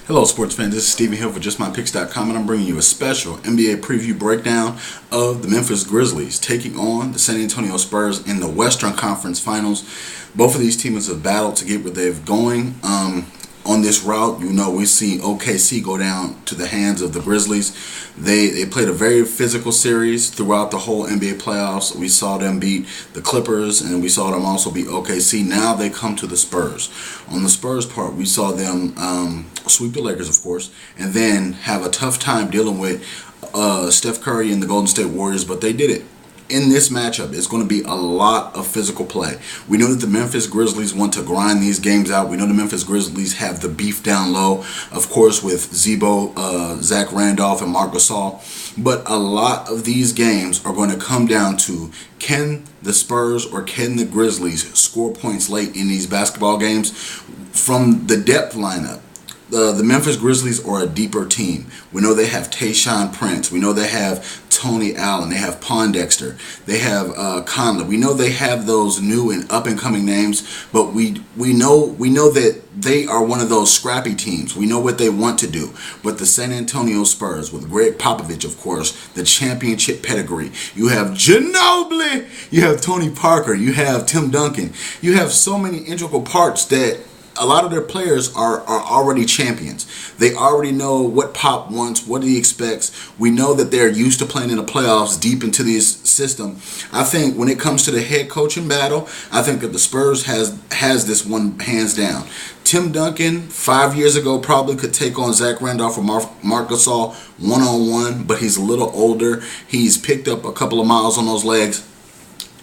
Hello sports fans, this is Steven Hill for JustMyPicks.com, and I'm bringing you a special NBA preview breakdown of the Memphis Grizzlies taking on the San Antonio Spurs in the Western Conference Finals. Both of these teams have battled to get where they're going. On this route, we've seen OKC go down to the hands of the Grizzlies. They played a very physical series throughout the whole NBA playoffs. We saw them beat the Clippers, and we saw them also beat OKC. Now they come to the Spurs. On the Spurs part, we saw them sweep the Lakers, of course, and then have a tough time dealing with Steph Curry and the Golden State Warriors, but they did it. In this matchup, it's going to be a lot of physical play. We know that the Memphis Grizzlies want to grind these games out. We know the Memphis Grizzlies have the beef down low, of course, with Zebo, Zach Randolph, and Marc Gasol. But a lot of these games are going to come down to, can the Spurs or can the Grizzlies score points late in these basketball games? From the depth lineup, the Memphis Grizzlies are a deeper team. We know they have Tayshaun Prince. We know they have Tony Allen. They have Pondexter. They have Conley. We know they have those new and up-and-coming names, but we know that they are one of those scrappy teams. We know what they want to do. But the San Antonio Spurs, with Greg Popovich, of course, the championship pedigree. You have Ginobili. You have Tony Parker. You have Tim Duncan. You have so many integral parts that a lot of their players are already champions. They already know what Pop wants, what he expects. We know that they're used to playing in the playoffs deep into this system. I think when it comes to the head coaching battle, I think that the Spurs has this one hands down. Tim Duncan, 5 years ago, probably could take on Zach Randolph or Marc Gasol one-on-one, but he's a little older. He's picked up a couple of miles on those legs.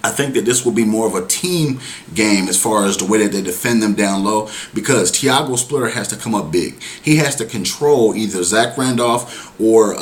I think that this will be more of a team game as far as the way that they defend them down low, because Tiago Splitter has to come up big. He has to control either Zach Randolph or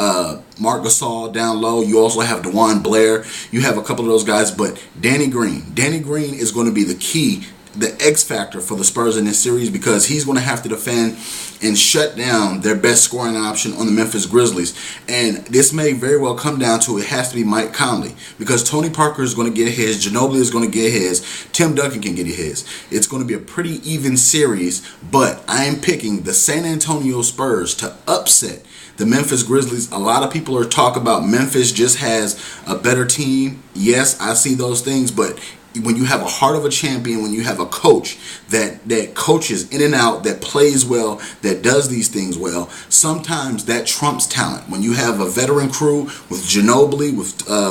Marc Gasol down low. You also have DeJuan Blair. You have a couple of those guys, but Danny Green is going to be the key, the X factor for the Spurs in this series, because he's going to have to defend and shut down their best scoring option on the Memphis Grizzlies. And this may very well come down to, it has to be Mike Conley, because Tony Parker is going to get his, Ginobili is going to get his, Tim Duncan can get his. It's going to be a pretty even series, but I am picking the San Antonio Spurs to upset the Memphis Grizzlies. A lot of people are talking about Memphis just has a better team. Yes, I see those things, but when you have a heart of a champion, when you have a coach that coaches in and out, that plays well, that does these things well, sometimes that trumps talent. When you have a veteran crew with Ginobili,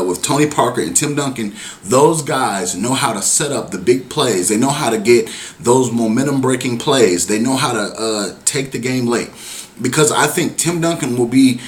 with Tony Parker and Tim Duncan, those guys know how to set up the big plays. They know how to get those momentum-breaking plays. They know how to take the game late. Because I think Tim Duncan will be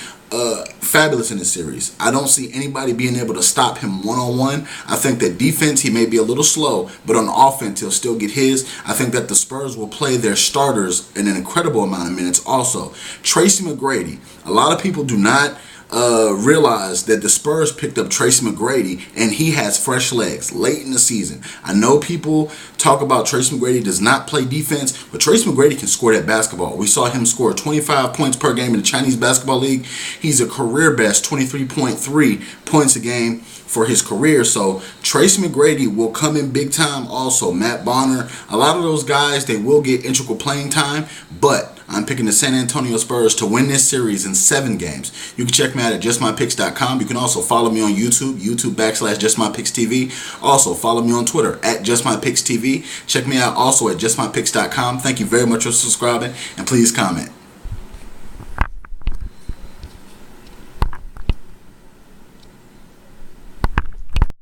fabulous in this series. I don't see anybody being able to stop him one-on-one. I think that defense, he may be a little slow, but on offense, he'll still get his. I think that the Spurs will play their starters in an incredible amount of minutes also. Tracy McGrady, a lot of people do not realize that the Spurs picked up Tracy McGrady, and he has fresh legs late in the season. I know people talk about Tracy McGrady does not play defense, but Tracy McGrady can score that basketball. We saw him score 25 points per game in the Chinese Basketball League. He's a career best 23.3 points a game for his career. So Tracy McGrady will come in big time also. Matt Bonner, a lot of those guys, they will get integral playing time, but I'm picking the San Antonio Spurs to win this series in 7 games. You can check me out at JustMyPicks.com. You can also follow me on YouTube.com/JustMyPicksTV. Also follow me on Twitter at JustMyPicksTV. Check me out also at JustMyPicks.com. Thank you very much for subscribing, and please comment.